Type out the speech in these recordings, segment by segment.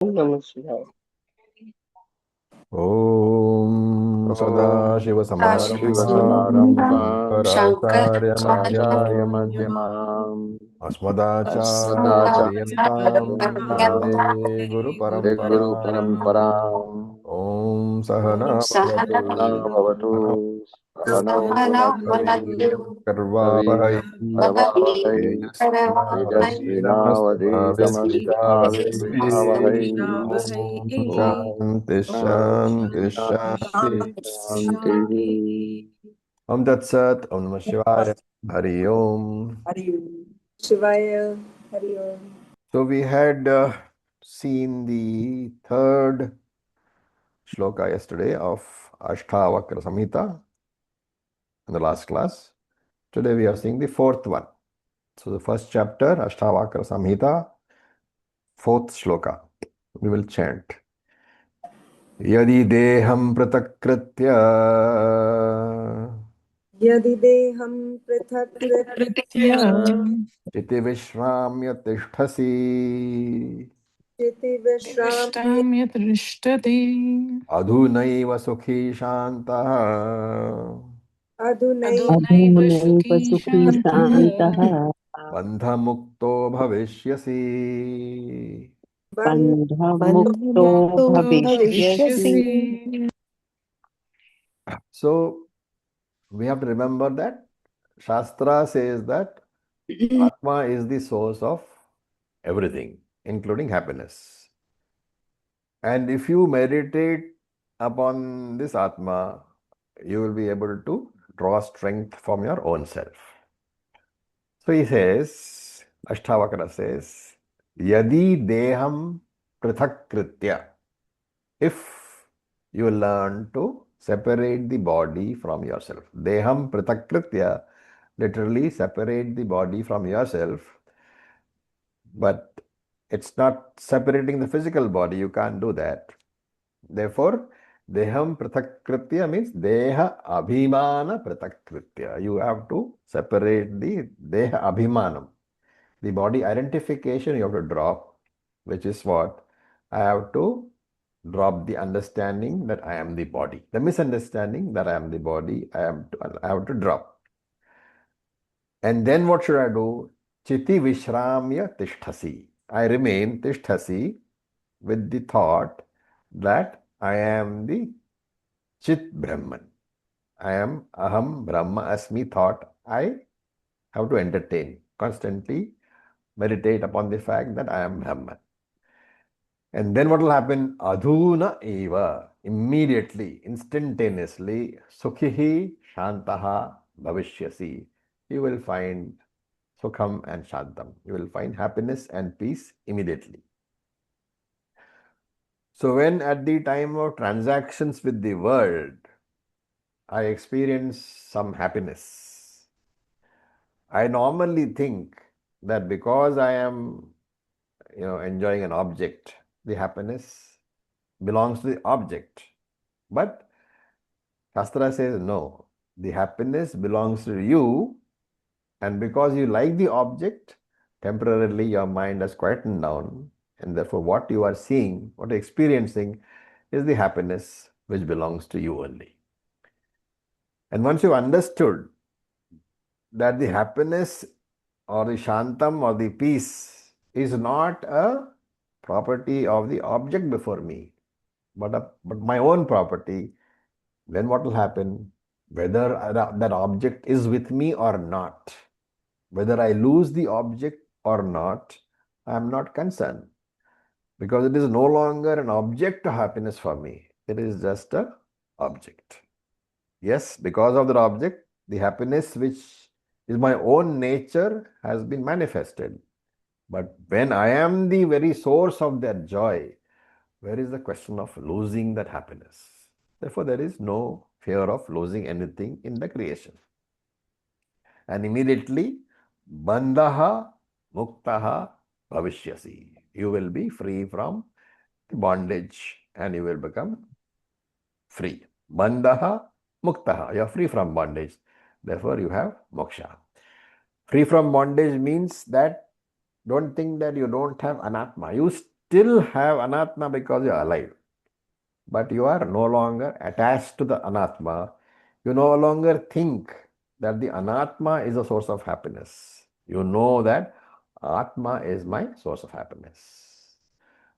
Namah Shivaya. Om Sadashiva Samarambham Sadaशिवसमारम्भां Shankaracharya Shankaracharya Madhyamam मध्यमाम् Asmadacharya Paryantam अस्मदाचार्यपर्यन्तां Vande Guru वन्दे Paramparam गुरुपरम्पराम् Om ॐ Sahana सहना Bhavatu भवतु Sahana सहनौ भुनक्तु Karvavahai कवीर्यङ्करवावहै तेजस्विनावधीतमस्तुमाविद्विषावहै Om ॐ Shanti Shanti शान्ति Shanti शान्तिः Om Tat Sat Om Namah Shivaya Hari Om. Hari Om. Shivaya. Hari Om. So we had seen the third shloka yesterday of Ashtaavakra Samhita in the last class. Today we are seeing the fourth one. So the first chapter, Ashtaavakra Samhita, fourth shloka. We will chant. Yadi deham pratakritya यदि देहं पृथक् कृत्य chiti vishramya tishtasi चितिविश्राम्य तिष्ठाम्य तिष्ठति adhunaiva sukhi shantaha अधुनैव अधुनैव सुखी अधुनैव सुखी शान्तः शान्तः बन्धमुक्तो भविष्यसि बन्धमुक्तो बन्धमुक्तो भविष्यसि। भविष्यसि. So we have to remember that Shastra says that Atma is the source of everything, including happiness. And if you meditate upon this Atma, you will be able to draw strength from your own self. So he says, Ashtavakra says, Yadi deham prithakritya. If you learn to separate the body from yourself. Deham prithakritya, literally separate the body from yourself. But it's not separating the physical body, you can't do that. Therefore, deham prithakritya means deha abhimana prithakritya. You have to separate the deha abhimanam. The body identification you have to drop, which is what? I have to drop the understanding that I am the body. The misunderstanding that I am the body, I have to drop. And then what should I do? Chiti vishramya tishtasi. I remain tishtasi with the thought that I am the Chit Brahman. I am Aham Brahma Asmi thought. I have to entertain, constantly meditate upon the fact that I am Brahman. And then what will happen? Adhuna eva. Immediately, instantaneously, Sukhihi Shantaha Bhavishyasi. You will find Sukham and Shantam. You will find happiness and peace immediately. So when at the time of transactions with the world, I experience some happiness, I normally think that because I am enjoying an object, the happiness belongs to the object. But Shastra says no, the happiness belongs to you, and because you like the object, temporarily your mind has quietened down, and therefore what you are seeing, what you are experiencing is the happiness which belongs to you only. And once you understood that the happiness or the shantam or the peace is not a property of the object before me, but my own property, then what will happen? Whether that object is with me or not, whether I lose the object or not, I am not concerned, because it is no longer an object of happiness for me. It is just an object. Yes, because of that object, the happiness which is my own nature has been manifested. But when I am the very source of that joy, where is the question of losing that happiness? Therefore, there is no fear of losing anything in the creation. And immediately, bandhaha muktaha bhavishyasi. You will be free from the bondage and you will become free. Bandhaha muktaha. You are free from bondage. Therefore, you have moksha. Free from bondage means that don't think that you don't have anatma. You still have anatma because you are alive, but you are no longer attached to the anatma. You no longer think that the anatma is a source of happiness. You know that atma is my source of happiness.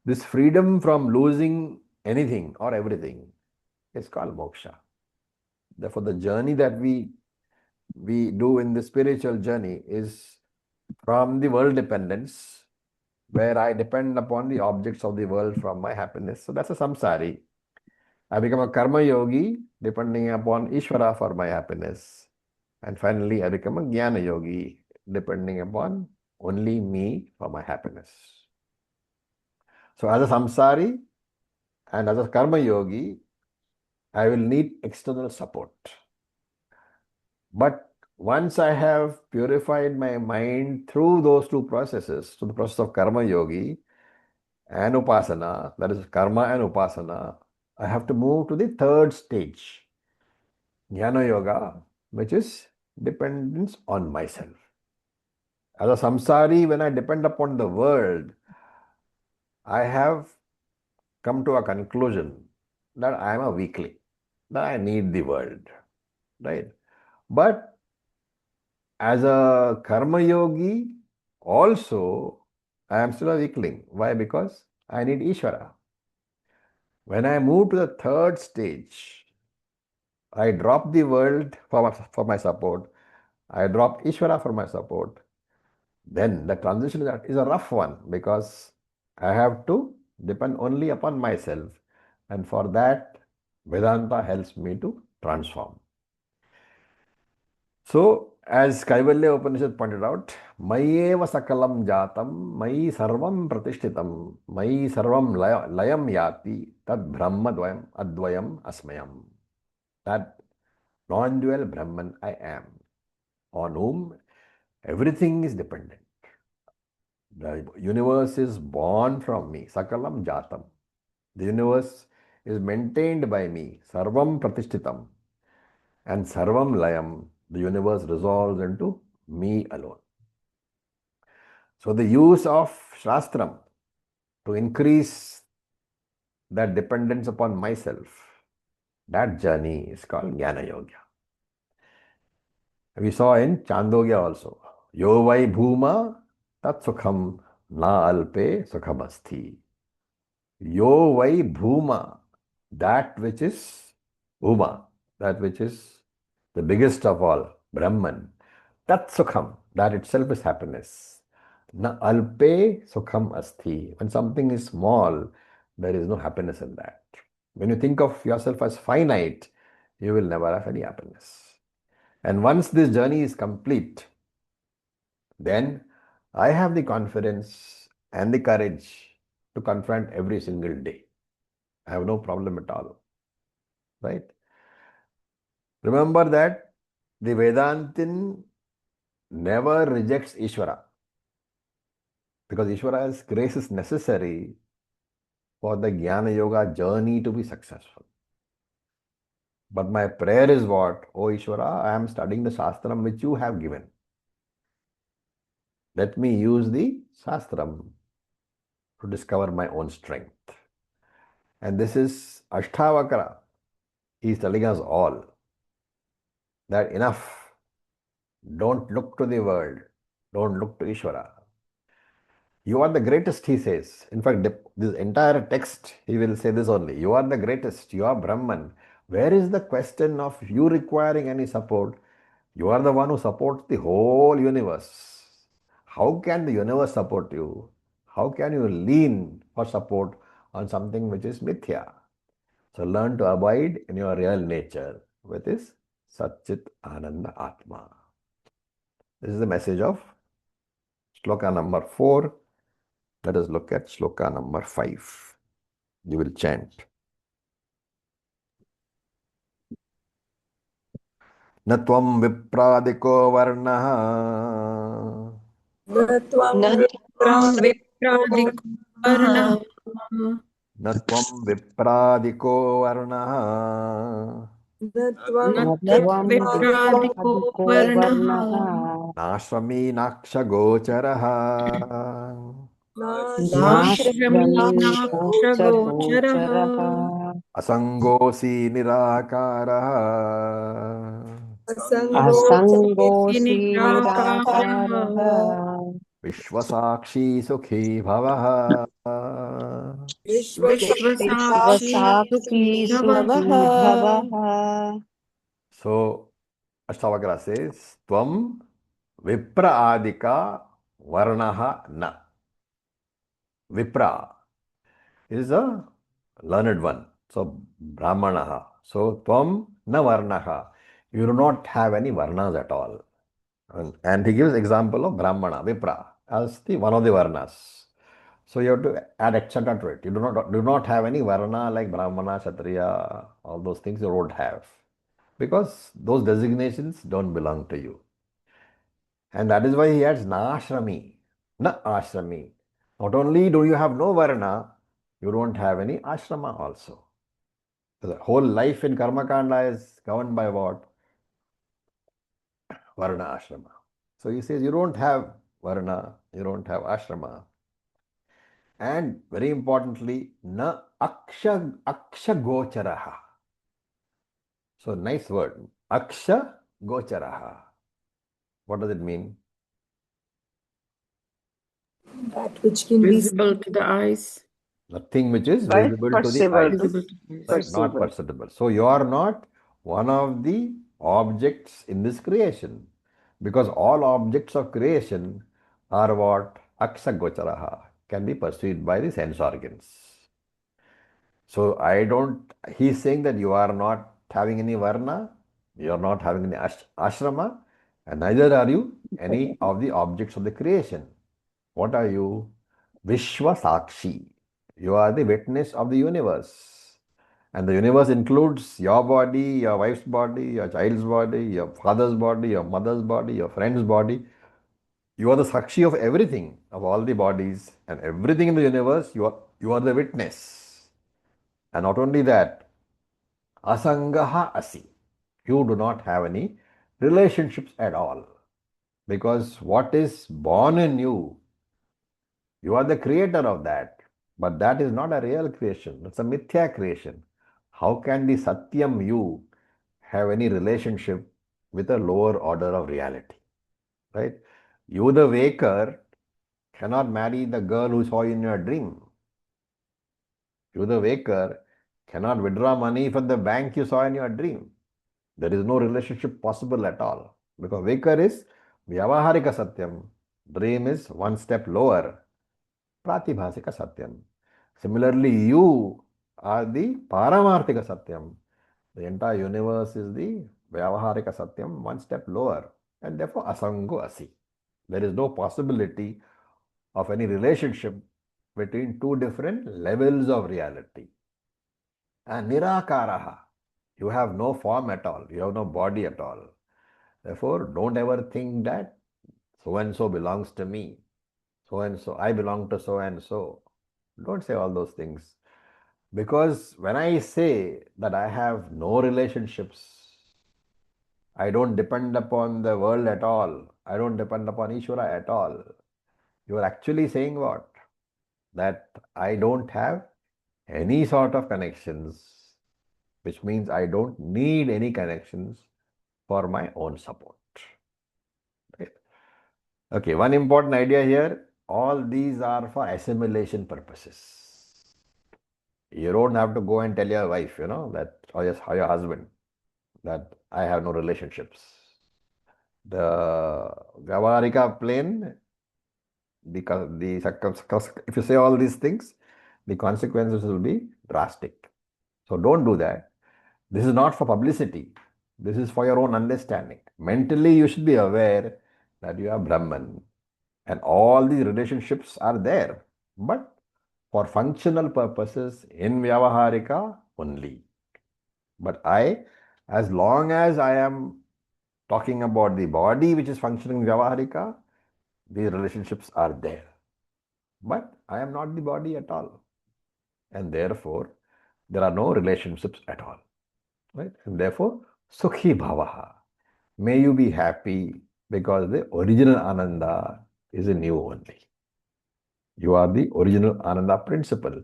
This freedom from losing anything or everything is called moksha. Therefore, the journey that we do in the spiritual journey is from the world dependence, where I depend upon the objects of the world from my happiness. So that's a samsari. I become a karma yogi, depending upon Ishvara for my happiness. And finally, I become a jnana yogi, depending upon only me for my happiness. So as a samsari and as a karma yogi, I will need external support. But once I have purified my mind through those two processes, through the process of karma yogi and upasana, that is karma and upasana, I have to move to the third stage, jnana yoga, which is dependence on myself. As a samsari, when I depend upon the world, I have come to a conclusion that I am a weakling, that I need the world, right? But as a karma yogi, also, I am still a weakling. Why? Because I need Ishvara. When I move to the third stage, I drop the world for my support. I drop Ishvara for my support. Then the transition is a rough one because I have to depend only upon myself. And for that, Vedanta helps me to transform. So, as Kaivalya Upanishad pointed out, Mayeva Sakalam Jatam, Mayi Sarvam Pratishtitam, Mayi Sarvam Layam Yati, Tad Brahma Advayam Asmayam. That non-dual Brahman I am, on whom everything is dependent. The universe is born from me, Sakalam Jatam. The universe is maintained by me, Sarvam Pratishtitam. And Sarvam Layam, the universe resolves into me alone. So the use of Shastram to increase that dependence upon myself, that journey is called Jnana Yoga. We saw in Chandogya also. Yo vai bhuma tat sukham na alpe sukhamasti. Yo vai bhuma, that which is bhuma, that which is the biggest of all, Brahman. Tat sukham, that itself is happiness. Na alpe sukham asti. When something is small, there is no happiness in that. When you think of yourself as finite, you will never have any happiness. And once this journey is complete, then I have the confidence and the courage to confront every single day. I have no problem at all. Right? Remember that the Vedantin never rejects Ishvara, because Ishvara's grace is necessary for the Jnana Yoga journey to be successful. But my prayer is what? Oh Ishvara, I am studying the Shastram which you have given. Let me use the Shastram to discover my own strength. And this is Ashtaavakra. He is telling us all that enough. Don't look to the world. Don't look to Ishvara. You are the greatest, he says. In fact, this entire text, he will say this only. You are the greatest. You are Brahman. Where is the question of you requiring any support? You are the one who supports the whole universe. How can the universe support you? How can you lean for support on something which is mithya? So learn to abide in your real nature, which is Satchit Ananda Atma. This is the message of Shloka number 4. Let us look at Shloka number 5. You will chant. न त्वं विप्रादिको वर्णः न त्वं न त्वं विप्रादिको वर्णः न त्वं विप्रादिको वर्णः न त्वं न त्वं विप्रादिको विप्रादिको वर्णः नाश्रमी नाक्षगोचरः नाश्रमी नाक्षगोचरः असंगोऽसि निराकारः असङ्गोऽसि निराकारः निराकारः विश्वसाक्षी सुखी भवः विश्वसाक्षी विश्वसाक्षी सुखी भवः सुखी भवः So Ashtavakra says, Tvam Vipra Adika Varnaha Na. Vipra is a learned one. So Brahmanaha. So Tvam Na Varnaha. You do not have any Varnas at all. And he gives example of Brahmana, Vipra, as the one of the Varnas. So you have to add etc. to it. You do not have any Varna like Brahmana, Kshatriya, all those things you don't have. Because those designations don't belong to you. And that is why he adds na ashrami, na ashrami. Not only do you have no varna, you don't have any ashrama also. So the whole life in Karma Kanda is governed by what? Varna ashrama. So he says you don't have varna, you don't have ashrama. And very importantly, na aksha gocharaha. So nice word. Aksha gocharaha. What does it mean? that which can be visible to the eyes. Nothing which is Right? visible to the Perceivable eyes. to Visible to the eyes. Right, not perceivable. perceptible. So you are not one of the objects in this creation. Because all objects of creation are what? Aksagocharaha, can be perceived by the sense organs. So he's saying that you are not having any varna, you are not having any ashrama, and neither are you any of the objects of the creation. What are you? Vishwa Sakshi. You are the witness of the universe. And the universe includes your body, your wife's body, your child's body, your father's body, your mother's body, your friend's body. You are the Sakshi of everything, of all the bodies and everything in the universe. You are the witness. And not only that, Asangaha Asi. You do not have any relationships at all. Because what is born in you, you are the creator of that. But that is not a real creation. It's a mithya creation. How can the Satyam you have any relationship with a lower order of reality? Right? You, the waker, cannot marry the girl who saw you in your dream. You, the waker, cannot withdraw money from the bank you saw in your dream. There is no relationship possible at all. Because waker is Vyavaharika Satyam. Dream is one step lower. Pratibhasika Satyam. Similarly, you are the Paramarthika Satyam. The entire universe is the Vyavaharika Satyam, one step lower. And therefore, Asango Asi. There is no possibility of any relationship between two different levels of reality. And Nirakaraha. You have no form at all. You have no body at all. Therefore, don't ever think that so and so belongs to me. So and so, I belong to so and so. Don't say all those things. Because when I say that I have no relationships, I don't depend upon the world at all. I don't depend upon Ishvara at all. You are actually saying what? That I don't have any sort of connections, which means I don't need any connections for my own support. Right? Okay, one important idea here, all these are for assimilation purposes. You don't have to go and tell your wife, that, or your husband, that I have no relationships. The Vyavarika plane, if you say all these things, the consequences will be drastic. So don't do that. This is not for publicity. This is for your own understanding. Mentally, you should be aware that you are Brahman and all these relationships are there, but for functional purposes in Vyavaharika only. But as long as I am talking about the body which is functioning in Vyavaharika, these relationships are there. But I am not the body at all. And therefore, there are no relationships at all. Right? And therefore, Sukhi Bhavaha. May you be happy because the original Ananda is in you only. You are the original Ananda principle.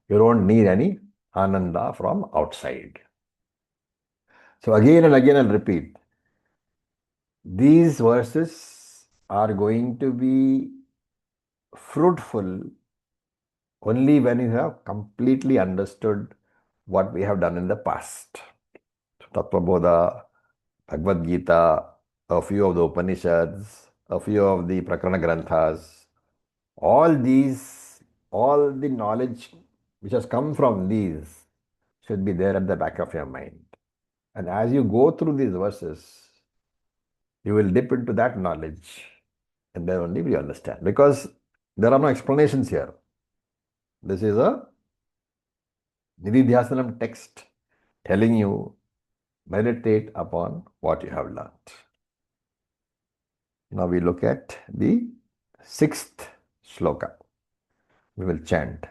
You don't need any Ananda from outside. So again and again I'll repeat. These verses are going to be fruitful only when you have completely understood what we have done in the past. Tattva Bodha, Bhagavad Gita, a few of the Upanishads, a few of the Prakarana Granthas, all these, all the knowledge which has come from these should be there at the back of your mind. And as you go through these verses, you will dip into that knowledge and then only will you understand. Because there are no explanations here. This is a Nididhyasanam text telling you meditate upon what you have learnt. Now we look at the 6th shloka. We will chant.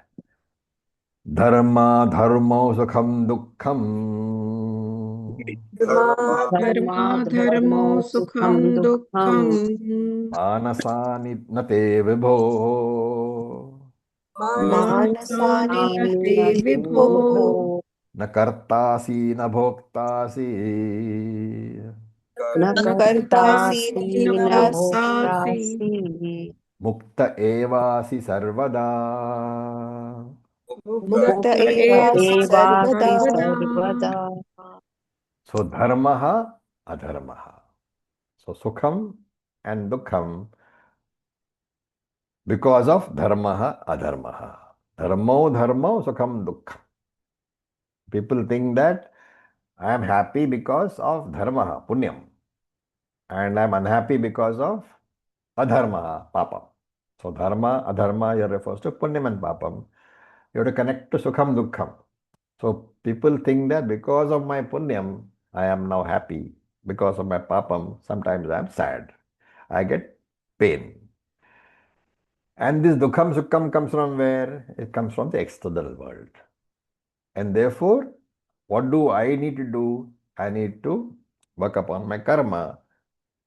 Dharma dharmo sukham dukkham Dharma dharmo sukham dukkham manasani nate vibho manasani nate vibho Vibho na kartasi na bhoktasi न कर्तासि nakartasi न nabhoktasi भोक्तासि mukta evasi sarvada. mukta मुक्त eva एवासि sarvada. सर्वदा So dharmaha adharmaha. So sukham and dukkham because of dharmaha adharmaha. Dharmo dharmo sukham dukkham. People think that I am happy because of dharmaha, punyam, and I am unhappy because of adharmaha, papam. So dharma, adharma here refers to punyam and papam. You have to connect to sukham dukkham. So people think that because of my punyam, I am now happy. Because of my papam, sometimes I am sad. I get pain. And this dukham sukham comes from where? It comes from the external world. And therefore, what do I need to do? I need to work upon my karma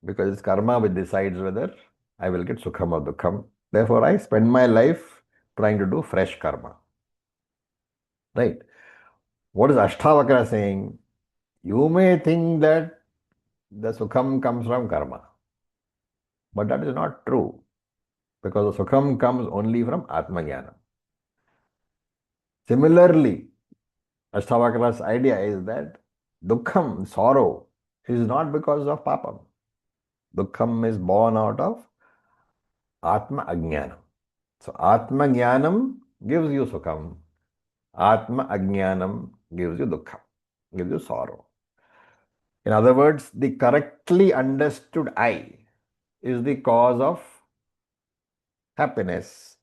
because it's karma which decides whether I will get sukham or dukkham. Therefore, I spend my life trying to do fresh karma. Right? What is Ashtaavakra saying? You may think that the sukham comes from karma, but that is not true because the sukham comes only from Atmajnana. Similarly, Ashtavakra's idea is that dukkham, sorrow, is not because of papam. Dukkham is born out of Atma Ajnanam. So Atma Jnanam gives you sukham. Atma Ajnanam gives you dukkham, gives you sorrow. In other words, the correctly understood I is the cause of happiness.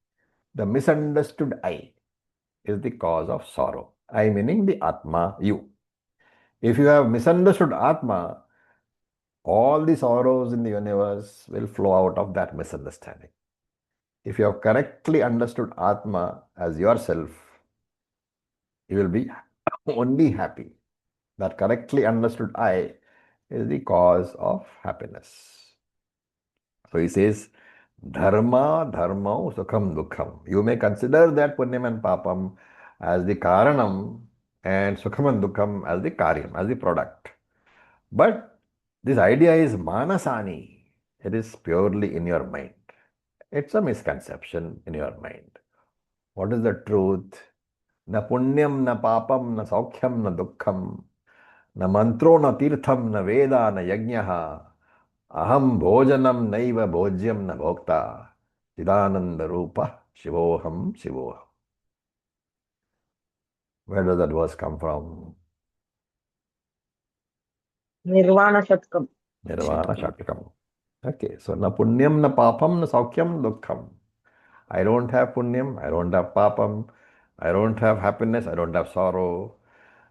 The misunderstood I is the cause of sorrow. I meaning the Atma, you. If you have misunderstood Atma, all the sorrows in the universe will flow out of that misunderstanding. If you have correctly understood Atma as yourself, you will be only happy. That correctly understood I is the cause of happiness. So he says, Dharma, dharma, sukham, dukkham. You may consider that punyam and papam as the karanam and sukham and dukkham as the karyam, as the product. But this idea is manasani. It is purely in your mind. It's a misconception in your mind. What is the truth? Na punyam, na papam, na saukhyam, na dukkham, na mantro, na tirtham, na veda, na yajnaha, aham bhojanam naiva bhojyam na bhokta, chidananda rupa, shivoham, shivoham. Where does that verse come from? निर्वाण Shatakam Nirvana Shatakam. Okay, so na punyam, na papam, na saukhyam, dukkham. I don't have punyam, I don't have papam, I don't have happiness, I don't have sorrow.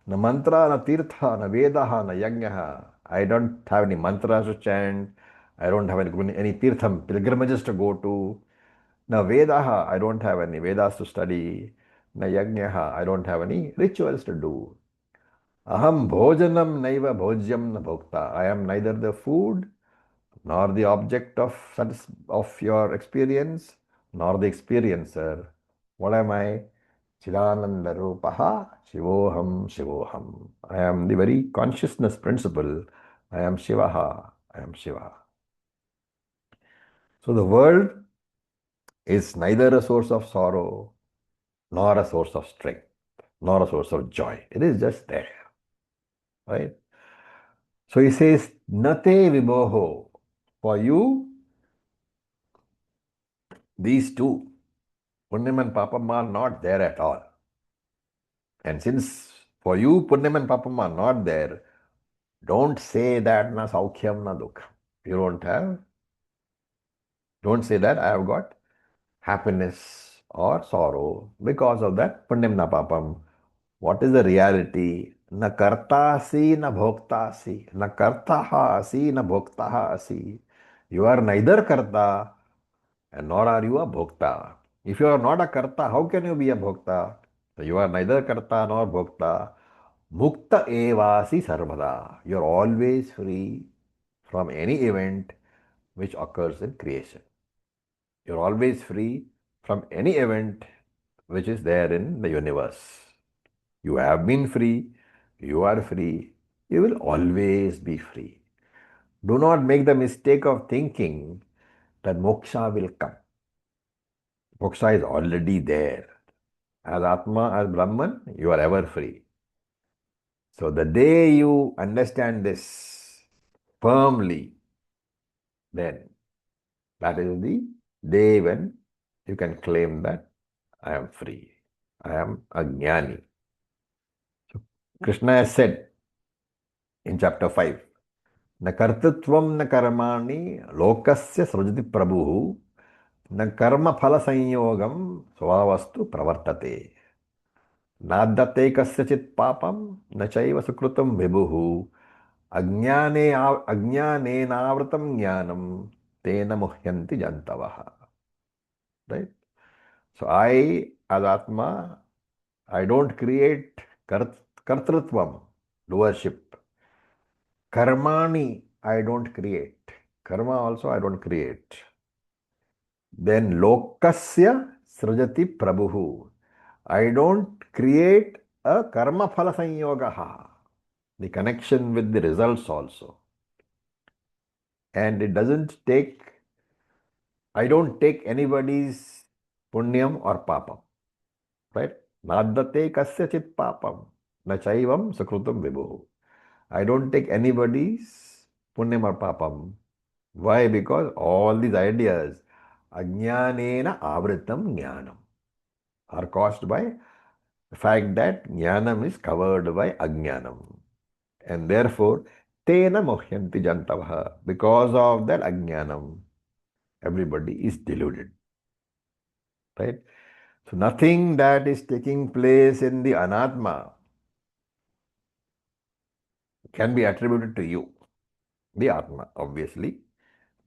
Na mantra, na tirtha, na vedaha, na yajnaha. I don't have any mantras to chant. I don't have any tirtham, pilgrimages to go to. Na vedaha, I don't have any Vedas to study. Na yajnaha, I don't have any rituals to do. Aham bhojanam naiva bhojyam na bhokta. I am neither the food nor the object of your experience, nor the experiencer. What am I? Chidananda Rupaha Shivoham Shivoham. I am the very consciousness principle. I am Shivaha. I am Shiva. So the world is neither a source of sorrow, nor a source of strength, nor a source of joy. It is just there. Right? So he says, Nate Viboho. For you, these two, Punyam and Papam, are not there at all. And since for you, Punyam and Papam are not there, don't say that na saukhyam na dukkham. You don't say that I have got happiness or sorrow because of that punyam na papam. What is the reality? Na kartasi na bhoktasi. Na kartaha asi na bhoktaha asi. You are neither karta and nor are you a bhokta. If you are not a karta, how can you be a bhokta? So you are neither karta nor bhokta. Mukta evasi sarvada. You are always free from any event which occurs in creation. You are always free from any event which is there in the universe. You have been free, you are free, you will always be free. Do not make the mistake of thinking that moksha will come. Moksha is already there. As Atma, as Brahman, you are ever free. So the day you understand this firmly, then that is the day when you can claim that I am free. I am a jnani. So Krishna has said in chapter 5, न कर्तृत्वं न कर्माणि लोकस्य सृजति प्रभुः न कर्मफल संयोगं स्वभावस्तु प्रवर्तते नादत्ते कस्यचित् पापं न चैव सुकृतं विभुः अज्ञानेनावृतं ज्ञानं तेन मुह्यन्ति जन्तवः. Right? So as Atma, I don't create kartrutvam, doership. Karmani, I don't create. Karma also I don't create. Then lokasya srajati prabhu. I don't create a karma phala sanyogaha. The connection with the results also. And it doesn't take, I don't take anybody's punyam or papam. Right? Nadate kasyachit papam. Na chaivam sakrutam vibhu. I don't take anybody's punyam or papam. Why? Because all these ideas, ajnanena avritam jnanam, are caused by the fact that jnanam is covered by ajnanam. And therefore, tena mohyanti jantavaha. Because of that ajnanam, everybody is deluded. Right? So nothing that is taking place in the anatma can be attributed to you, the atma, obviously.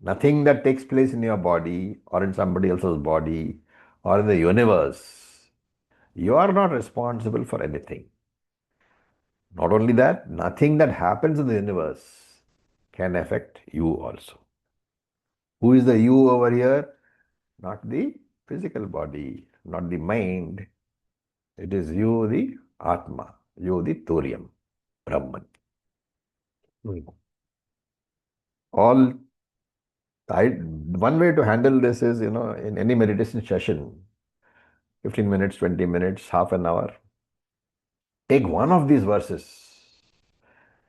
Nothing that takes place in your body or in somebody else's body or in the universe, you are not responsible for anything. Not only that, nothing that happens in the universe can affect you also. Who is the you over here? Not the physical body, not the mind. It is you, the Atma, you, the Turiam, Brahman. All one way to handle this is, in any meditation session, 15 minutes, 20 minutes, half an hour, take one of these verses.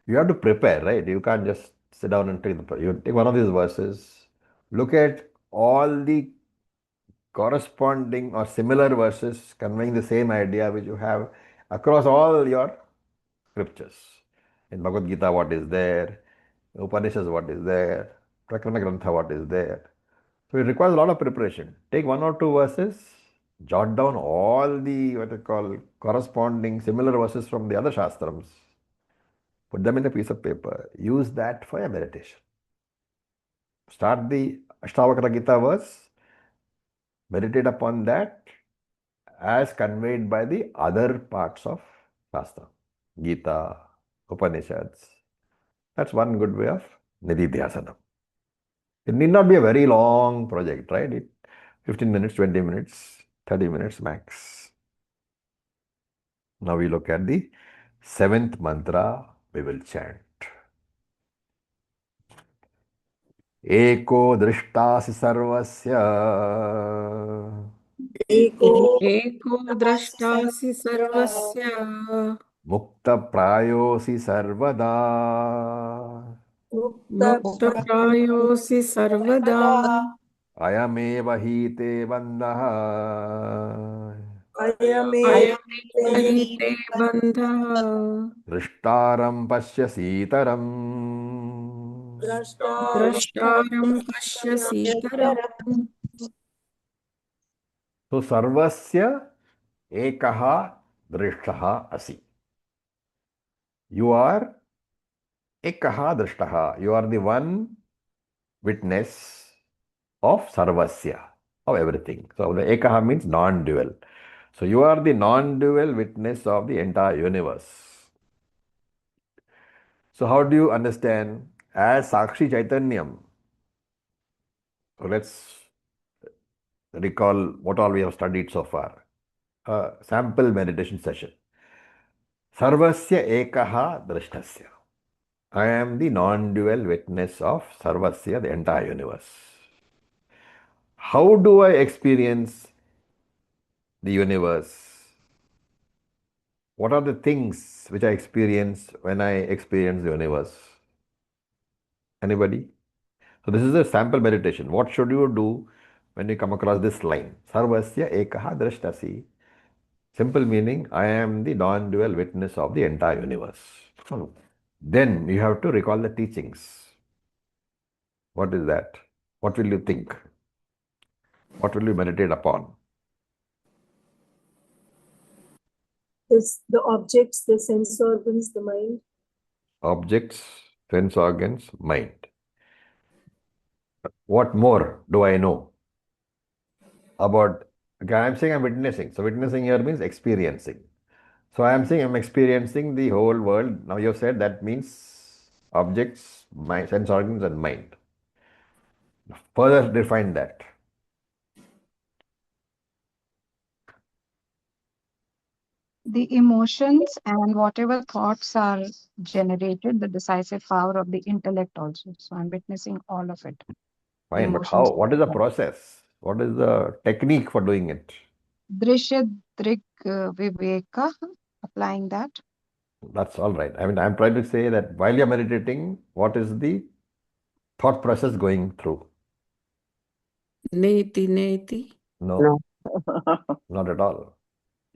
You have to prepare, right? You can't just sit down and you take one of these verses, look at all the corresponding or similar verses conveying the same idea which you have across all your scriptures. In Bhagavad Gita, what is there? Upanishads, what is there? Prakarana Grantha, what is there? So it requires a lot of preparation. Take one or two verses, jot down all the what I call corresponding similar verses from the other shastrams, put them in a piece of paper, use that for your meditation. Start the Ashtaavakra Gita verse, meditate upon that as conveyed by the other parts of Shastra, Gita, Upanishads. That's one good way of Nididhyasanam. It need not be a very long project, right? 15 minutes, 20 minutes, 30 minutes max. Now we look at the 7th mantra we will chant. Eko drishtas sarvasya एको द्रष्टासि सर्वस्य mukta prayosi sarvada मुक्तप्रायोऽसि सर्वदा ayameva hite bandha अयमेव हि ते बन्धः drishtaram pashyasitaram. द्रष्टारं पश्यसीतरम् So sarvasya ekaha drishtaha asi. You are ekaha drishtaha. You are the one witness of sarvasya, of everything. So the ekaha means non-dual. So you are the non-dual witness of the entire universe. So how do you understand as Sakshi Chaitanyam? So let's recall what all we have studied so far. A sample meditation session. Sarvasya ekaha drishtasya. I am the non-dual witness of Sarvasya, the entire universe. How do I experience the universe? What are the things which I experience when I experience the universe? Anybody? So this is a sample meditation. What should you do when you come across this line? Sarvasya ekaha drishtasi. Simple meaning, I am the non-dual witness of the entire universe. Then you have to recall the teachings. What is that? What will you think? What will you meditate upon? The objects, the sense organs, the mind. Objects, sense organs, mind. What more do I know about? Okay, I'm saying I'm witnessing. So witnessing here means experiencing. So I am saying I'm experiencing the whole world. Now you have said that means objects, mind, sense organs and mind. Further define that. The emotions and whatever thoughts are generated, the decisive power of the intellect also. So I'm witnessing all of it. Fine, but Emotions. how? What is the process? What is the technique for doing it? Drishya Drik Viveka, applying that. That's all right. I mean, I'm trying to say that while you're meditating, what is the thought process going through? नेति नेति No, not at all.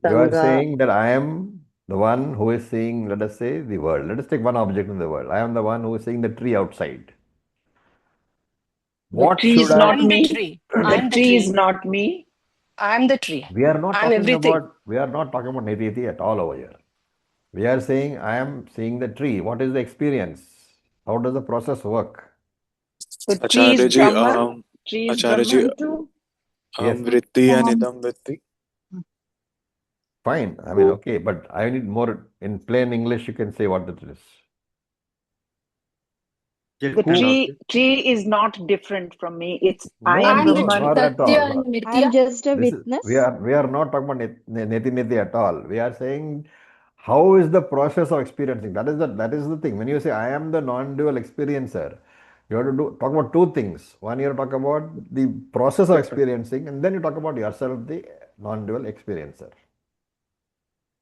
You are Sangha. saying that I am the one who is seeing, let us say, the world. Let us take one object in the world. I am the one who is seeing the tree outside. The What tree should is I? not I'm the me. tree. The I'm the tree is tree. not me. I'm the tree. We are not I'm talking everything. about. We are not talking about neti at all over here. We are saying I am seeing the tree. What is the experience? How does the process work? The tree is Acharya ji, Brahman. Tree is Acharya ji, Brahman too. Yes, vritti and idam vritti. fine. I mean, okay, but I need more in plain English. You can say what it is. The tree is not different from me. It's I No, am I'm the no, tree. Brahman. not at Satya all. and I'm Nitya. just a This is, witness. we are not talking about neti neti at all. We are saying how is the process of experiencing. That is the thing. When you say I am the non-dual experiencer, you have to talk about two things. One, you have to talk about the process of experiencing, and then you talk about yourself, the non-dual experiencer.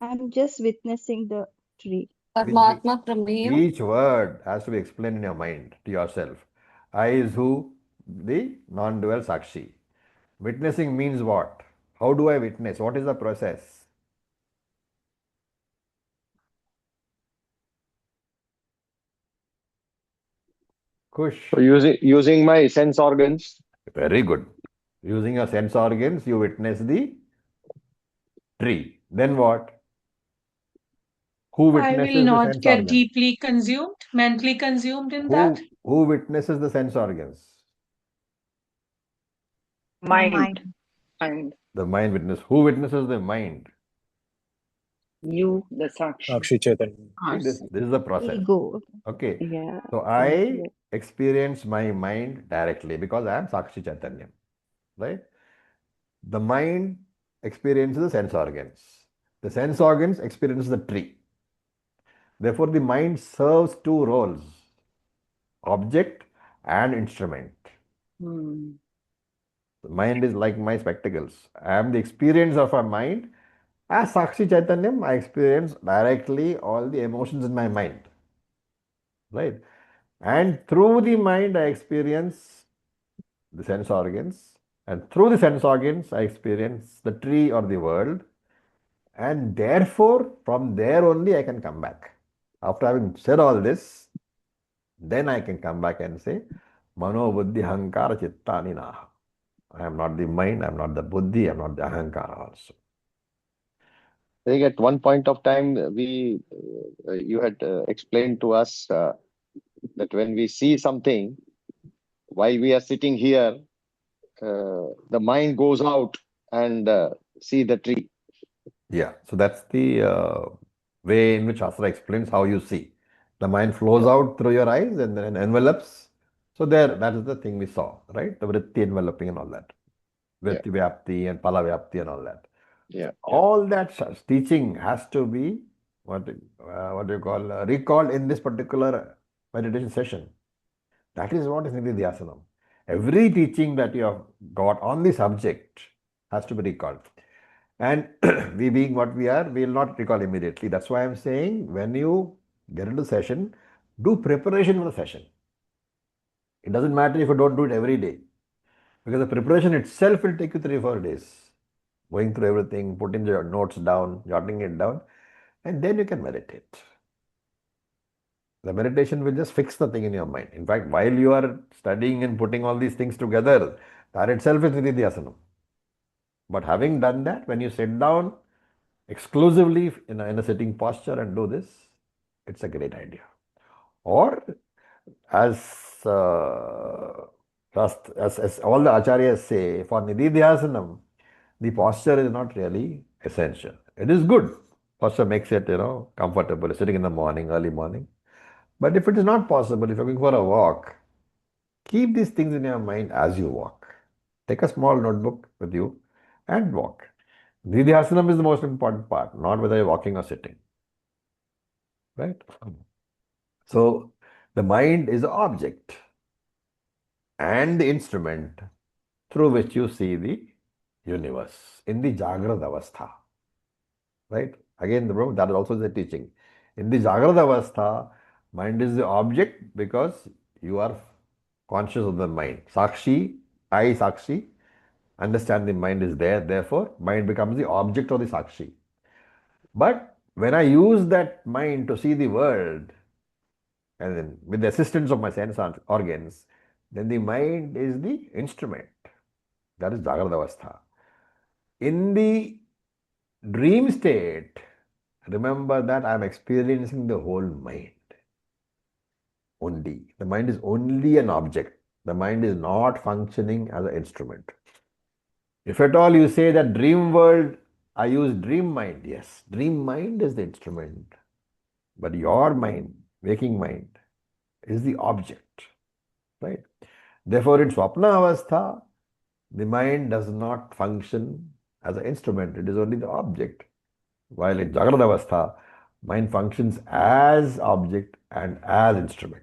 I'm just witnessing the tree. Paramatma Prameya. Each word has to be explained in your mind to yourself. I is who? The non-dual Sakshi. Witnessing means what? How do I witness? What is the process? Kush. So using my sense organs. Very good. Using your sense organs, you witness the tree. Then what? Who I will witnesses the not sense get organs? deeply consumed, mentally consumed in that. Who witnesses the sense organs? Mind. Mind. The mind witness. Who witnesses the mind? You, the Sakshi. Sakshi Chaitanya. See, this is the process. Ego. Okay. Yeah. So I experience my mind directly because I am Sakshi Chaitanya. Right? The mind experiences the sense organs. The sense organs experience the tree. Therefore, the mind serves two roles, object and instrument. Hmm. The mind is like my spectacles. I am the experience of a mind. As Sakshi Chaitanyam, I experience directly all the emotions in my mind. Right? And through the mind, I experience the sense organs. And through the sense organs, I experience the tree or the world. And therefore, from there only I can come back. After having said all this, then I can come back and say, Mano Buddhi Hankara Chittani Naha. I am not the mind, I am not the Buddhi, I am not the Ahankara also. I think at one point of time, you had explained to us that when we see something, while we are sitting here, the mind goes out and see the tree. Yeah, so that's the way in which Shastra explains how you see. The mind flows out through your eyes and then envelops. So there, that is the thing we saw, right? The vritti enveloping and all that. Vritti vyapti and pala vyapti and all that. Yeah. All that teaching has to be what do you call recalled in this particular meditation session. That is what is Nididhyasanam. Every teaching that you have got on the subject has to be recalled. And we being what we are, we will not recall immediately. That's why I'm saying when you get into session, do preparation for the session. It doesn't matter if you don't do it every day. Because the preparation itself will take you 3-4 days. Going through everything, putting your notes down, jotting it down, and then you can meditate. The meditation will just fix the thing in your mind. In fact, while you are studying and putting all these things together, that itself is Nididhyasanam. But having done that, when you sit down exclusively in a sitting posture and do this, it's a great idea. Or as all the acharyas say, for Nididhyasanam, the posture is not really essential. It is good. Posture makes it, comfortable, sitting in the morning, early morning. But if it is not possible, if you're going for a walk, keep these things in your mind as you walk. Take a small notebook with you and walk. Nididhyasanam is the most important part, not whether you're walking or sitting. Right? So, the mind is the object and the instrument through which you see the universe in the Jagrad Avastha. Right? Again, that is also the teaching. In the Jagrad Avastha, mind is the object because you are conscious of the mind. Sakshi, I Sakshi, understand the mind is there, therefore, mind becomes the object of the Sakshi. But when I use that mind to see the world, and then with the assistance of my sense organs, then the mind is the instrument. That is Jagrad Avastha. In the dream state, remember that I am experiencing the whole mind. Only. The mind is only an object. The mind is not functioning as an instrument. If at all you say that dream world, I use dream mind. Yes, dream mind is the instrument. But your mind, waking mind, is the object. Right? Therefore, in Swapna Avastha, the mind does not function as an instrument. It is only the object. While in Jagrad Avastha, mind functions as object and as instrument.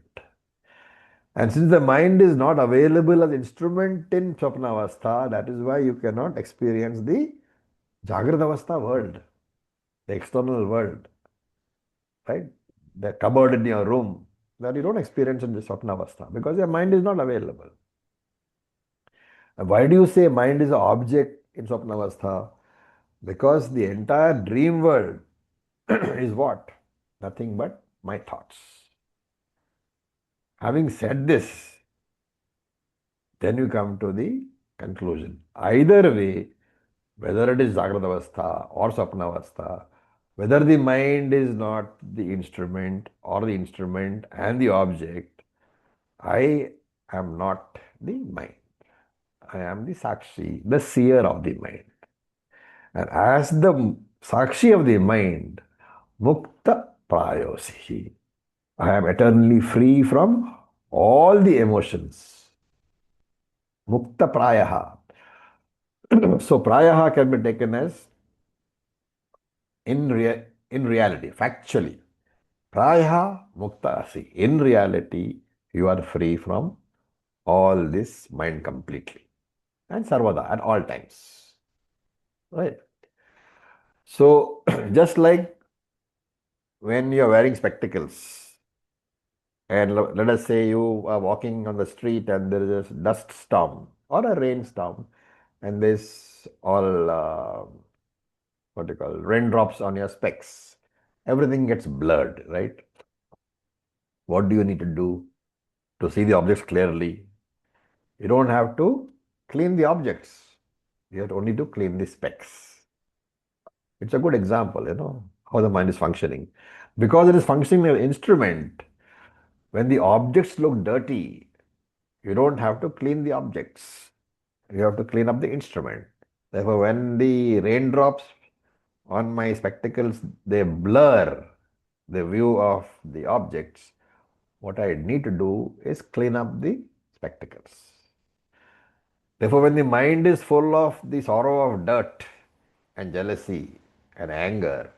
And since the mind is not available as instrument in Swapna Avastha, that is why you cannot experience the Jagrad Avastha world, the external world, right? The cupboard in your room that you don't experience in the Swapna Avastha because your mind is not available. And why do you say mind is an object in Swapna Avastha? Because the entire dream world is what? Nothing but my thoughts. Having said this, then you come to the conclusion. Either way, whether it is Jagrad Avastha or Swapna Avastha, whether the mind is not the instrument or the instrument and the object, I am not the mind. I am the Sakshi, the seer of the mind. And as the Sakshi of the mind, Mukta Prayosihi, I am eternally free from all the emotions. Mukta Prayaha. So prayaha can be taken as in reality, factually. Prayaha mukta asi. In reality, you are free from all this mind completely. And sarvada, at all times. Right? So, just like when you are wearing spectacles, and let us say you are walking on the street and there is a dust storm or a rainstorm, and there's all what you call raindrops on your specs. Everything gets blurred, right? What do you need to do to see the objects clearly? You don't have to clean the objects. You have only to clean the specs. It's a good example, how the mind is functioning. Because it is functioning as an instrument, when the objects look dirty, you don't have to clean the objects. You have to clean up the instrument. Therefore, when the raindrops on my spectacles, they blur the view of the objects, what I need to do is clean up the spectacles. Therefore, when the mind is full of the sorrow of dirt and jealousy and anger,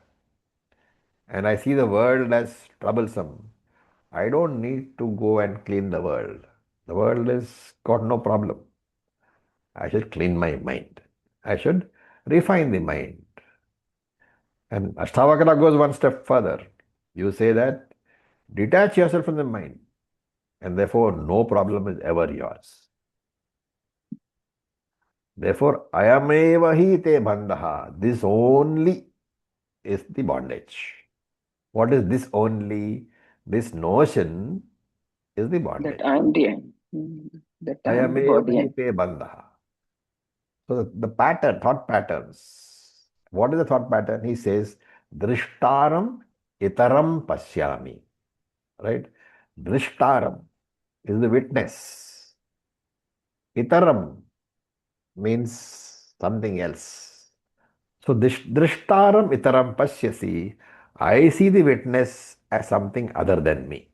and I see the world as troublesome, I don't need to go and clean the world. The world has got no problem. I should clean my mind. I should refine the mind. And Ashtaavakra goes one step further. You say that detach yourself from the mind, and therefore no problem is ever yours. Therefore, ayameva hi te bandha. This only is the bondage. What is this only? This notion is the bondage. That I am the that I am the Ayameva body. hi te bandha. So the pattern, thought patterns. What is the thought pattern? He says, Drishtaram itaram pasyami. Right? Drishtaram is the witness. Itaram means something else. So drishtaram itaram pasyasi. I see the witness as something other than me.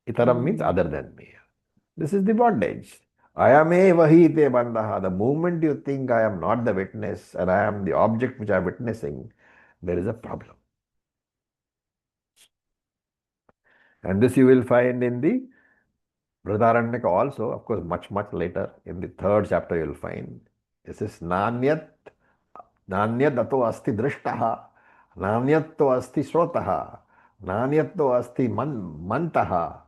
Itaram means other than me. This is the bondage. Ayame hi te bandaha. The moment you think I am not the witness and I am the object which I am witnessing, there is a problem. And this you will find in the Brihadaranyaka also, of course, much, much later. In the third chapter, you will find this is Nanyat ato asti drishtaha, Nanyatto asti shrotaha, Nanyatto asti mantaha,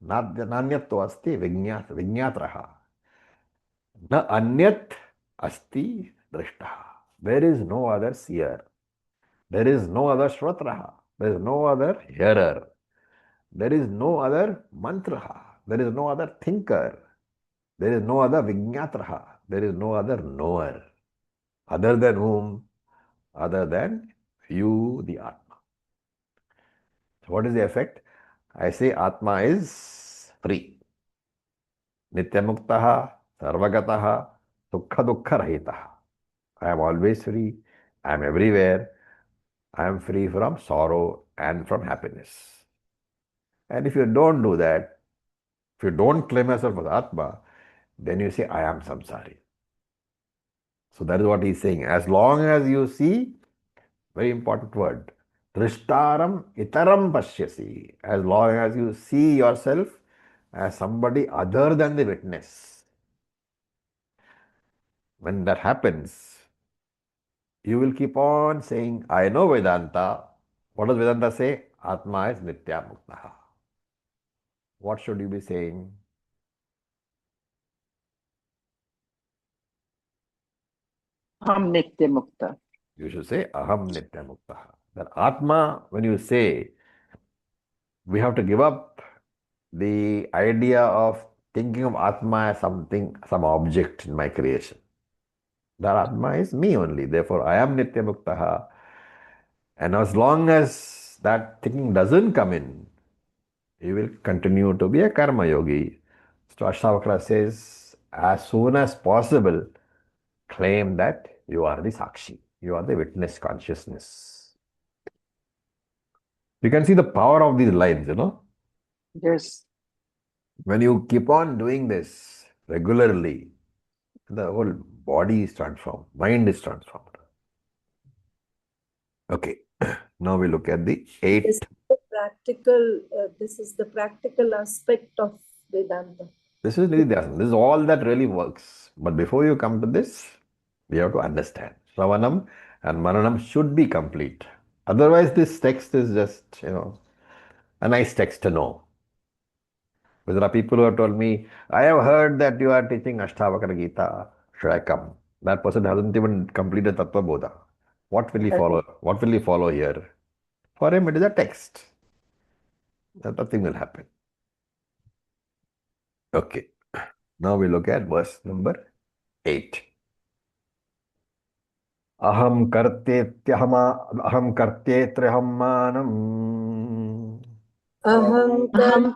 Nanyatto asti vignatraha. Na anyat asti drishtaha. There is no other seer. There is no other shrotraha. There is no other hearer. There is no other mantraha. There is no other thinker. There is no other vignatraha. There is no other knower. Other than whom? Other than you, the Atma. So what is the effect? I say Atma is free. Nityamuktaha, sarvagataha, sukha dukkha rahitaha. I am always free. I am everywhere. I am free from sorrow and from happiness. And if you don't do that, if you don't claim yourself as Atma, then you say, I am samsari. So that is what he is saying. As long as you see, very important word, drishtaram itaram pashyasi. As long as you see yourself as somebody other than the witness, when that happens, you will keep on saying, I know Vedanta. What does Vedanta say? Atma is nitya muktaha. What should you be saying? Aham nitya mukta. You should say aham nitya muktaha. That Atma, when you say, we have to give up the idea of thinking of Atma as something, some object in my creation. That Atma is me only. Therefore, I am Nitya Muktaha. And as long as that thinking doesn't come in, you will continue to be a karma yogi. So Ashtaavakra says, as soon as possible, claim that you are the Sakshi. You are the witness consciousness. You can see the power of these lines, Yes. When you keep on doing this regularly, the whole body is transformed, mind is transformed. Okay, now we look at the This 8. is the practical aspect of Vedanta. This is Nididhyasana. This is all that really works. But before you come to this, we have to understand. Shravanam and Maranam should be complete. Otherwise, this text is just, a nice text to know. But there are people who have told me, I have heard that you are teaching Ashtaavakra Gita. Should I come? That person hasn't even completed Tattva Bodha. What will he follow? What will he follow here? For him, it is a text. Nothing will happen. Okay. Now we look at verse number 8. अहम कर्तेत्यहम मानम् अहं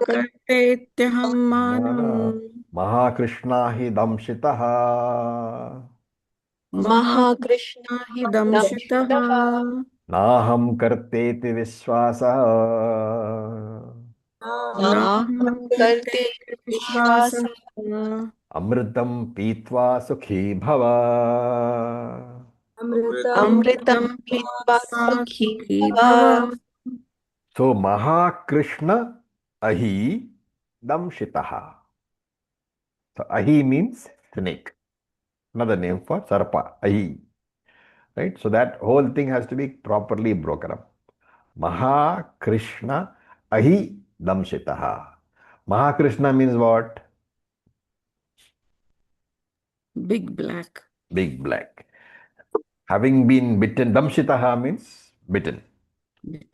कर्तेत्यहं मानम् महाकृष्णा हि दंशितः महाकृष्णा हि दंशितः नाहं कर्तेति विश्वासः नाहं कर्तेति विश्वासः अमृतं पीत्वा सुखी भव अमृतं पीत्वा सुखी भव So Mahakrishna Ahi Damshitaha. So Ahi means snake. Another name for Sarpa, Ahi. Right? So that whole thing has to be properly broken up. Mahakrishna Ahi Damshitaha. Mahakrishna means what? big black. Big black. Having been bitten, Damshitaha means bitten.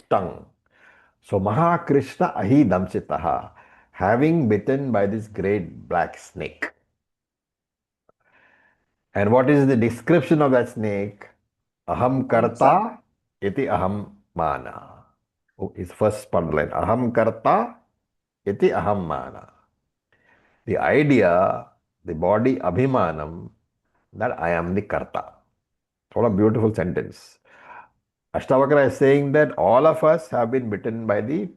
Tongue. So Mahakrishna Ahi Damshitaha. Having bitten by this great black snake. And what is the description of that snake? Aham karta iti aham mana. Oh, is first part of the line. Aham karta iti aham mana. The idea, the body abhimanam, that I am the karta. What a beautiful sentence. Ashtavakra is saying that all of us have been bitten by the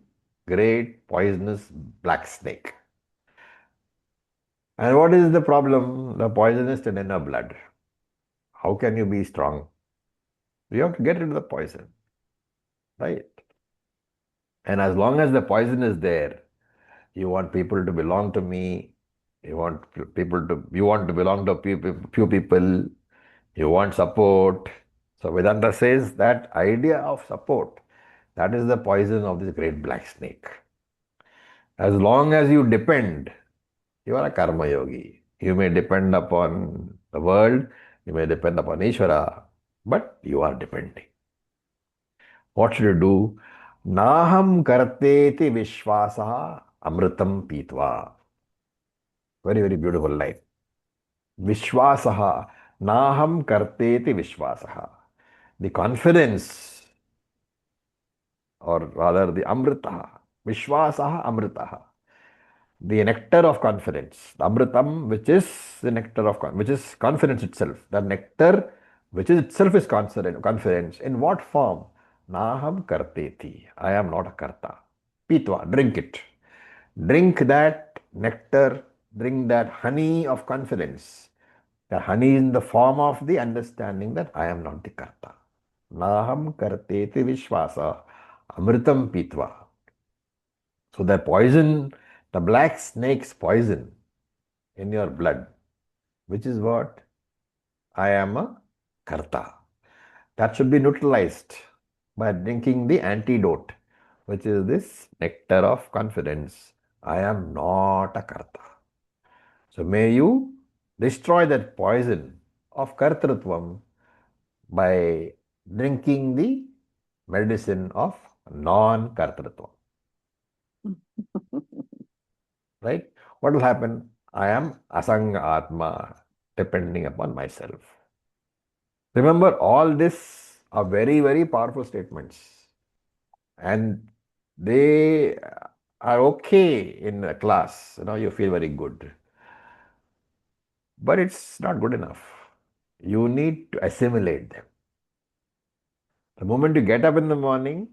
great poisonous black snake. And what is the problem? The poison is in our blood. How can you be strong? You have to get rid of the poison. Right? And as long as the poison is there, you want people to belong to me, you want to belong to a few people, you want support. So Vedanta says that idea of support, that is the poison of this great black snake. As long as you depend, you are a karma yogi. You may depend upon the world, you may depend upon Ishvara, but you are depending. What should you do? Naham karteti vishwasaha amritam pitva. Very, very beautiful line. Vishwasaha. Naham karteti vishwasaha. The confidence, or rather the amrita. Vishwasaha amritaha. The nectar of confidence. The amritam, which is the nectar of which is confidence itself. The nectar, which is itself is confidence. In what form? Naham karteti. I am not a karta. Pitva, drink it. Drink that nectar, drink that honey of confidence. The honey in the form of the understanding that I am not the karta. Naham karteti vishwasa. Amritam pitva. So the poison, the black snake's poison in your blood, which is what? I am a karta. That should be neutralized by drinking the antidote, which is this nectar of confidence. I am not a karta. So may you destroy that poison of kartrutvam by drinking the medicine of non-kartrutvam. Right? What will happen? I am asanga atma, depending upon myself. Remember, all this are very, very powerful statements. And they are okay in a class. You feel very good. But it's not good enough. You need to assimilate them. The moment you get up in the morning,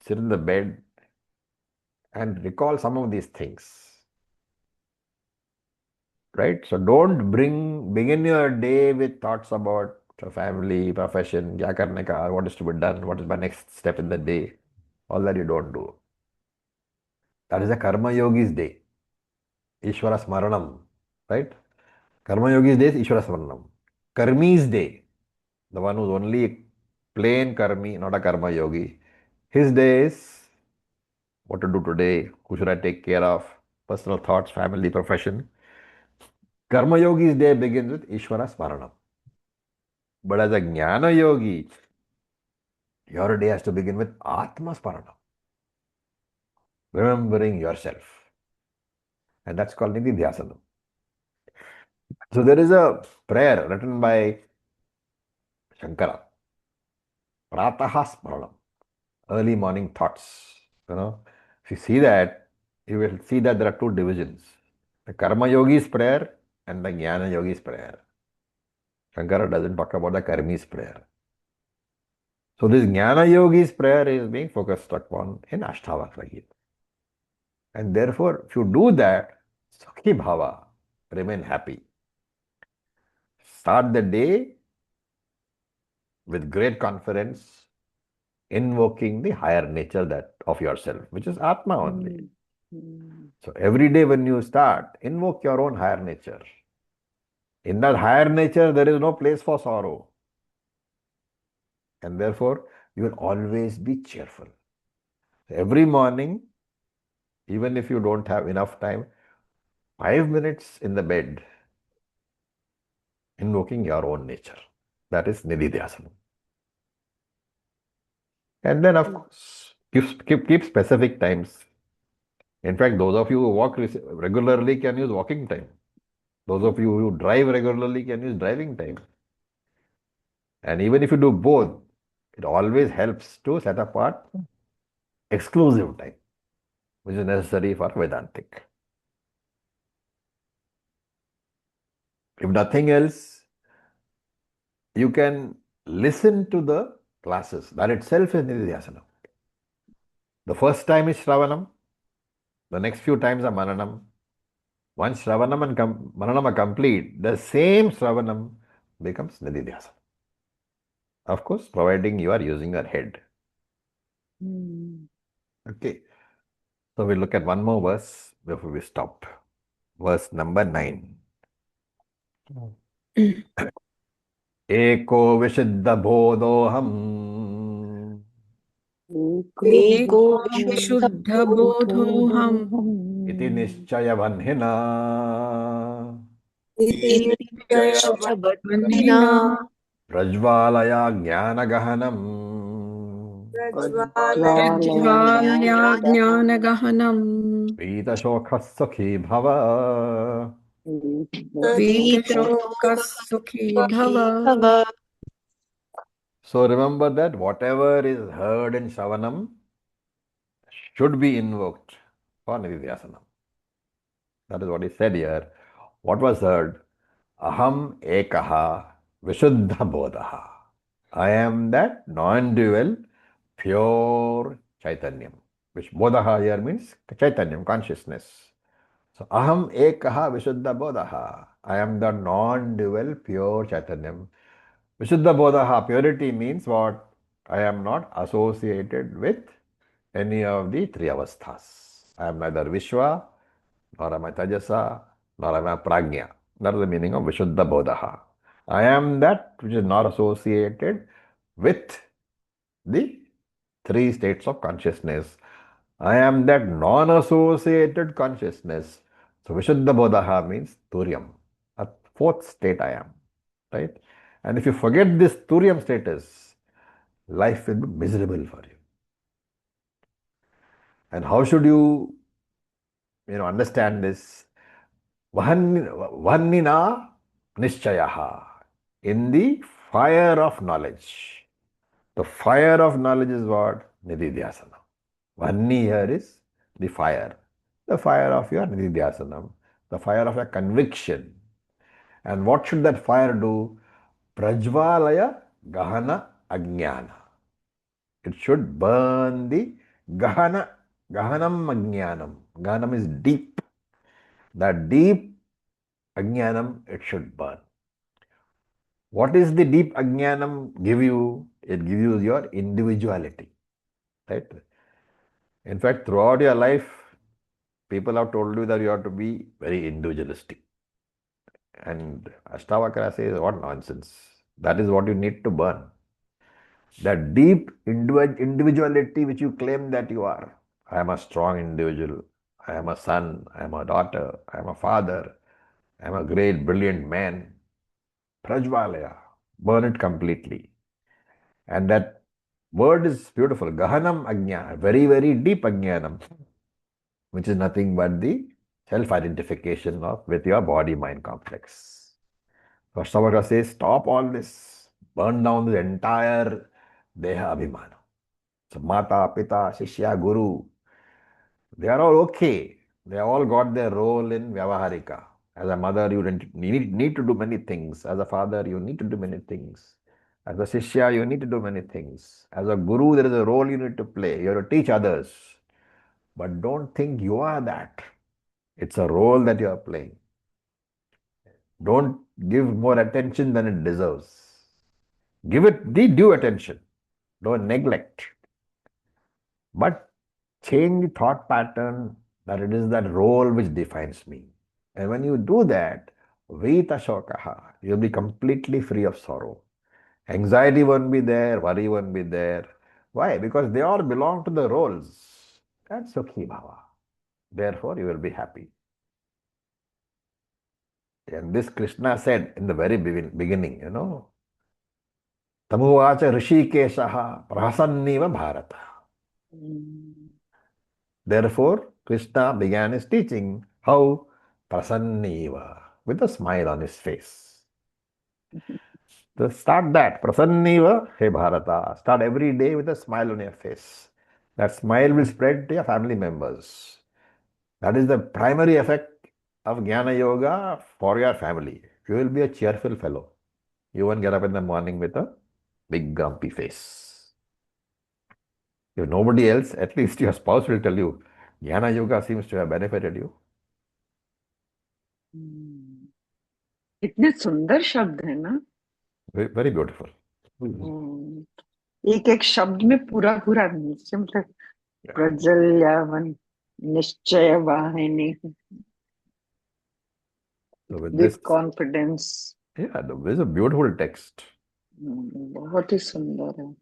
sit in the bed and recall some of these things. right? So don't begin your day with thoughts about your family, profession, kya karne ka, what is to be done, what is my next step in the day. All that you don't do. That is a Karma Yogi's day. Ishvara Smaranam, right? Karma Yogi's day is Ishvara Smaranam. Karmi's day, the one who's only plain Karmi, not a Karma Yogi, his day is what to do today, who should I take care of, personal thoughts, family, profession. Karma Yogi's day begins with Ishvara Smaranam. But as a Jnana Yogi, your day has to begin with Atma Smaranam, remembering yourself. And that's called Nididhyasanam. So there is a prayer written by Shankara, Prataha Smaranam, early morning thoughts. If you see that, you will see that there are two divisions. The Karma Yogi's prayer and the Jnana Yogi's prayer. Shankara doesn't talk about the Karmi's prayer. So this Jnana Yogi's prayer is being focused upon in Ashtaavakra Gita. And therefore, if you do that, Sukhi Bhava, remain happy. Start the day with great confidence, invoking the higher nature that of yourself, which is Atma only. So every day when you start, invoke your own higher nature. In that higher nature, there is no place for sorrow. And therefore, you will always be cheerful. Every morning, even if you don't have enough time, 5 minutes in the bed, invoking your own nature. That is Nididhyasanam. And then, of course, keep specific times. In fact, those of you who walk regularly can use walking time. Those of you who drive regularly can use driving time. And even if you do both, it always helps to set apart exclusive time, which is necessary for Vedantic. If nothing else, you can listen to the classes. That itself is Nididhyasanam. The first time is Shravanam. The next few times are Mananam. Once Shravanam and Mananam are complete, the same Shravanam becomes Nididhyasanam. Of course, providing you are using your head. Okay. So we'll look at one more verse before we stop. Verse number 9. Eko Vishuddhabodhoham echo विशुद्धबोधोऽहम् iti nischayavannhina मन्निना prajvalaya jnanagahanam प्रज्वाल्या ज्ञानगहनम् pītashokhas sukhi bhava. वीतशोकः सुखी भव. So remember that whatever is heard in Shravanam should be invoked for Nididhyasanam. That is what he said here. What was heard? Aham ekaha vishuddha bodhaha. I am that non-dual, pure Chaitanyam. Which bodhaha here means Chaitanyam, consciousness. So aham ekaha vishuddha bodhaha. I am the non-dual, pure Chaitanyam. Vishuddha bodhaha, purity means what? I am not associated with any of the three avasthas. I am neither Vishwa, nor am I Tajasa, nor am I Prajna. That is the meaning of Vishuddha bodhaha. I am that which is not associated with the three states of consciousness. I am that non-associated consciousness. So Vishuddha bodhaha means Turyam, a fourth state I am. Right? And if you forget this Turyam status, life will be miserable for you. And how should you understand this? Vannina nishchayaha. In the fire of knowledge. The fire of knowledge is what? Nididhyasana. Vanni here is the fire. The fire of your Nididhyasanam. The fire of your conviction. And what should that fire do? Prajvalaya Gahana Ajnana. It should burn the Gahanam Ajnanam. Gahanam is deep. That deep Ajnanam, it should burn. What is the deep Ajnanam give you? It gives you your individuality. Right? In fact, throughout your life, people have told you that you have to be very individualistic. And Ashtaavakra says, what nonsense. That is what you need to burn. That deep individuality which you claim that you are. I am a strong individual. I am a son. I am a daughter. I am a father. I am a great, brilliant man. Prajvalaya. Burn it completely. And that word is beautiful. Gahanam Ajna. Very, very deep Ajnanam. Which is nothing but the self-identification of with your body-mind complex. Ashtaavakra says, stop all this. Burn down the entire Deha Abhimana. So Mata, Pita, Shishya, Guru, they are all okay. They all got their role in Vyavaharika. As a mother, you need to do many things. As a father, you need to do many things. As a Shishya, you need to do many things. As a Guru, there is a role you need to play. You have to teach others. But don't think you are that. It's a role that you are playing. Don't give more attention than it deserves. Give it the due attention. Don't neglect. But change the thought pattern that it is that role which defines me. And when you do that, Vita Shokaha, you'll be completely free of sorrow. Anxiety won't be there, worry won't be there. Why? Because they all belong to the roles. That's Sukhi Bhava. Therefore, you will be happy. And this Krishna said in the very beginning, Tamuvacha Rishikeshaha Prasanniva Bharata. Therefore, Krishna began his teaching. How? Prasanniva. With a smile on his face. So start that. Prasanniva, hey Bharata. Start every day with a smile on your face. That smile will spread to your family members. That is the primary effect of Jnana Yoga for your family. You will be a cheerful fellow. You won't get up in the morning with a big grumpy face. If nobody else, at least your spouse will tell you, Jnana Yoga seems to have benefited you. इतने सुंदर शब्द है ना. Very, very beautiful. एक एक शब्द में पूरा पूरा मतलब प्रज्वल्यावन निश्चय वाहिनी. So with With this confidence. Yeah, this is a beautiful text. बहुत ही सुंदर है.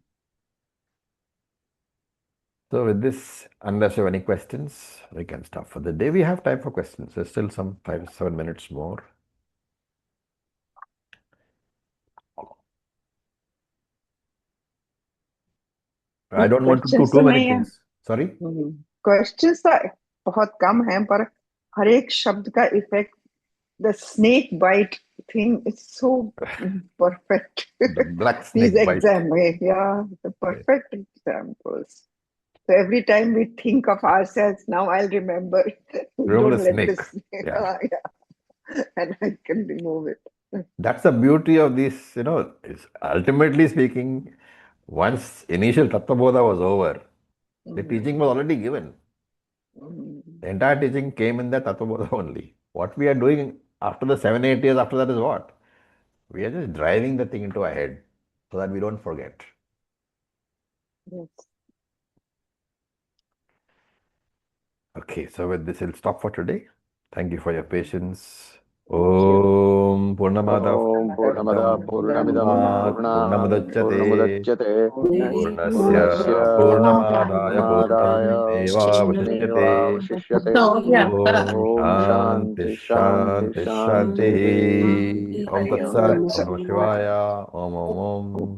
So with this, unless you have any questions, we can stop for the day. We have time for questions. There's still some 5-7 minutes more. I don't want to do too many things. Sorry? Questions बहुत कम हैं, पर हर एक शब्द का effect, the snake bite thing is so perfect. The black These snake bite. the perfect examples. So every time we think of ourselves, now I'll remember. Remember Don't the let snake. this, and I can remove it. That's the beauty of this, is ultimately speaking, once initial Tattvabodha was over, the teaching was already given. The entire teaching came in the Tattvabodha only. What we are doing after the 7-8 years after that is what? We are just driving the thing into our head so that we don't forget. Yes. Okay, so with this, we'll stop for today. Thank you for your patience. Om Purnamada Purnamada Purnamidam Purnam Purnamudachyate Purnamudachyate Purnasya Purnamadaya Purnameva Vasishyate Vasishyate Om Shanti Shanti Shanti Shanti Shanti Shanti Om Tat Sat Om Namah Shivaya Om Om Om